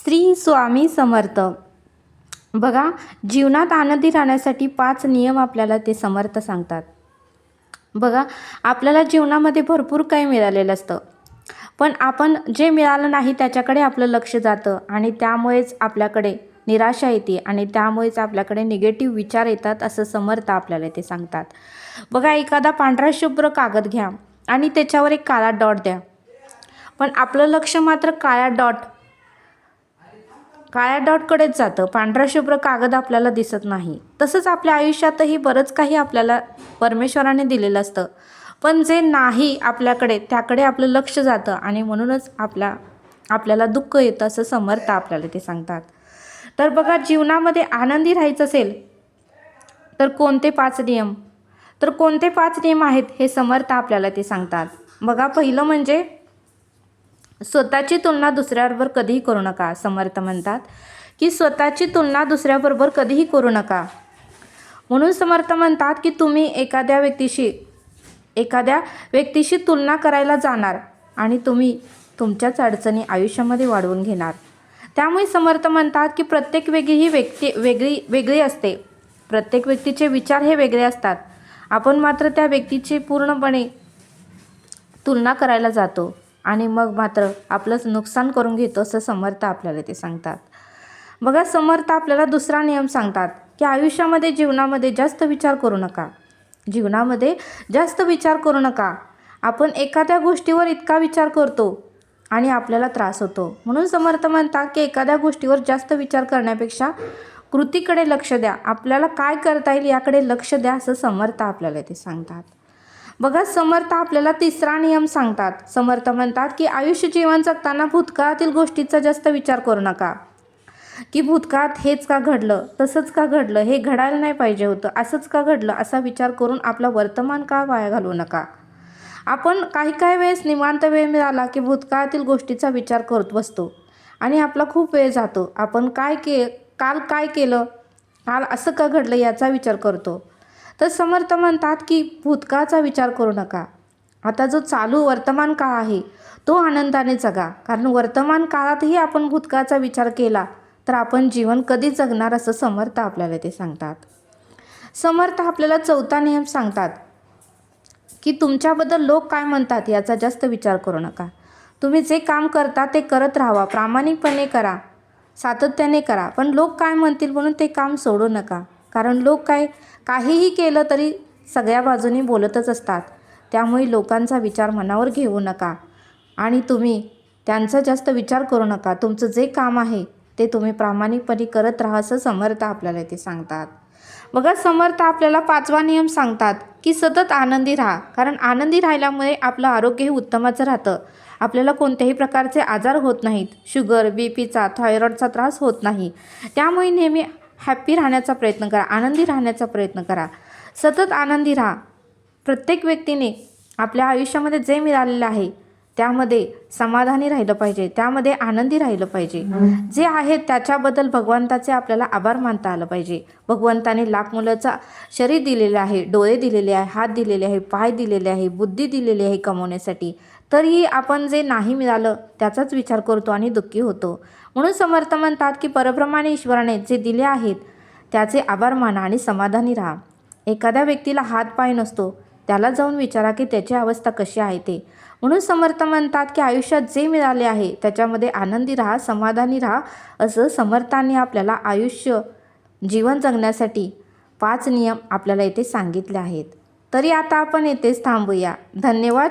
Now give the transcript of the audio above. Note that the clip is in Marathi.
श्री स्वामी समर्थ. बघा, जीवनात आनंदी राहण्यासाठी 5 नियम आपल्याला ते समर्थ सांगतात. बघा, आपल्याला जीवनामध्ये भरपूर काही मिळालेलं असतं, पण आपण जे मिळालं नाही त्याच्याकडे आपलं लक्ष जातं आणि त्यामुळेच आपल्याकडे निराशा येते आणि त्यामुळेच आपल्याकडे निगेटिव्ह विचार येतात, असं समर्थ आपल्याला ते सांगतात. बघा, एखादा पांढरा शुभ्र कागद घ्या आणि त्याच्यावर एक काळा डॉट द्या, पण आपलं लक्ष मात्र काळ्या डॉटकडेच जातं. पांढरा शुभ्र कागद आपल्याला दिसत नाही. तसंच आपल्या आयुष्यातही बरंच काही आपल्याला परमेश्वराने दिलेलं असतं, पण जे नाही आपल्याकडे त्याकडे आपलं लक्ष जातं आणि म्हणूनच आपल्याला दुःख येतं, असं समर्थ आपल्याला ते सांगतात. तर बघा, जीवनामध्ये आनंदी राहायचं असेल तर कोणते 5 नियम आहेत हे समर्थ आपल्याला ते सांगतात. बघा, पहिलं म्हणजे स्वतःची तुलना दुसऱ्याबरोबर कधीही करू नका. समर्थ म्हणतात की स्वतःची तुलना दुसऱ्याबरोबर कधीही करू नका. म्हणून समर्थ म्हणतात की तुम्ही एखाद्या व्यक्तीशी तुलना करायला जाणार आणि तुम्ही तुमच्याच अडचणी आयुष्यामध्ये वाढवून घेणार. त्यामुळे समर्थ म्हणतात की प्रत्येक व्यक्ती वेगळी असते. प्रत्येक व्यक्तीचे विचार हे वेगळे असतात. आपण मात्र त्या व्यक्तीची पूर्णपणे तुलना करायला जातो आणि मग मात्र आपलंच नुकसान करून घेतो, असं समर्थ आपल्याला ते सांगतात. बघा, समर्थ आपल्याला दुसरा नियम सांगतात की जीवनामध्ये जास्त विचार करू नका. आपण एखाद्या गोष्टीवर इतका विचार करतो आणि आपल्याला त्रास होतो. म्हणून समर्थ म्हणतात की एखाद्या गोष्टीवर जास्त विचार करण्यापेक्षा कृतीकडे लक्ष द्या. आपल्याला काय करता येईल याकडे लक्ष द्या, असं समर्थ आपल्याला ते सांगतात. बघा, समर्थ आपल्याला तिसरा नियम सांगतात. समर्थ म्हणतात की जीवन जगताना भूतकाळातील गोष्टीचा जास्त विचार करू नका, की भूतकाळात हेच का घडलं, तसंच का घडलं, हे घडायला नाही पाहिजे होतं, असंच का घडलं, असा विचार करून आपला वर्तमान काळ वाया घालवू नका. आपण काही वेळेस निवांत वेळ मिळाला की भूतकाळातील गोष्टीचा विचार करत बसतो आणि आपला खूप वेळ जातो. आपण काल काय केलं, काल असं का घडलं याचा विचार करतो. तर समर्थ म्हणतात की भूतकाळाचा विचार करू नका. आता जो चालू वर्तमान काळ आहे तो आनंदाने जगा, कारण वर्तमान काळातही आपण भूतकाळाचा विचार केला तर आपण जीवन कधी जगणार, असं समर्थ आपल्याला ते सांगतात. समर्थ आपल्याला चौथा नियम सांगतात की तुमच्याबद्दल लोक काय म्हणतात याचा जास्त विचार करू नका. तुम्ही जे काम करता ते करत राहावा, प्रामाणिकपणे करा, सातत्याने करा, पण लोक काय म्हणतील म्हणून ते काम सोडू नका. कारण लोक काहीही केलं तरी सगळ्या बाजूनी बोलतच असतात. त्यामुळे लोकांचा विचार मनावर घेऊ नका आणि तुम्ही त्यांचा जास्त विचार करू नका. तुमचं जे काम आहे ते तुम्ही प्रामाणिकपणे करत राहा, असं समर्थ आपल्याला ते सांगतात. बघा, समर्थ आपल्याला 5वा नियम सांगतात की सतत आनंदी राहा. कारण आनंदी राहिल्यामुळे आपलं आरोग्यही उत्तमाचं राहतं. आपल्याला कोणत्याही प्रकारचे आजार होत नाहीत. शुगर, बीपीचा, थायरॉईडचा त्रास होत नाही. त्यामुळे नेहमी हॅप्पी राहण्याचा प्रयत्न करा, आनंदी राहण्याचा प्रयत्न करा, सतत आनंदी राहा. प्रत्येक व्यक्तीने आपल्या आयुष्यामध्ये जे मिळालेलं आहे त्यामध्ये समाधानी राहिलं पाहिजे, त्यामध्ये आनंदी राहिलं पाहिजे. जे आहे त्याच्याबद्दल भगवंताचे आपल्याला आभार मानता आलं पाहिजे. भगवंताने लाख मुलाचा शरीर दिलेले आहे, डोळे दिलेले आहे, हात दिलेले आहे, पाय दिलेले आहे, बुद्धी दिलेली आहे कमवण्यासाठी, तरीही आपण जे नाही मिळालं त्याचाच विचार करतो आणि दुःखी होतो. म्हणून समर्थ म्हणतात की परब्रह्माने ईश्वराने जे दिले आहेत त्याचे आभार माना आणि समाधानी राहा. एखाद्या व्यक्तीला हात पाय नसतो, त्याला जाऊन विचारा की त्याची अवस्था कशी आहे ते. म्हणून समर्थ म्हणतात की आयुष्यात जे मिळाले आहे त्याच्यामध्ये आनंदी राहा, समाधानी राहा, असं समर्थांनी आपल्याला जीवन जगण्यासाठी 5 नियम आपल्याला येथे सांगितले आहेत. तरी आता आपण येथेच थांबूया. धन्यवाद.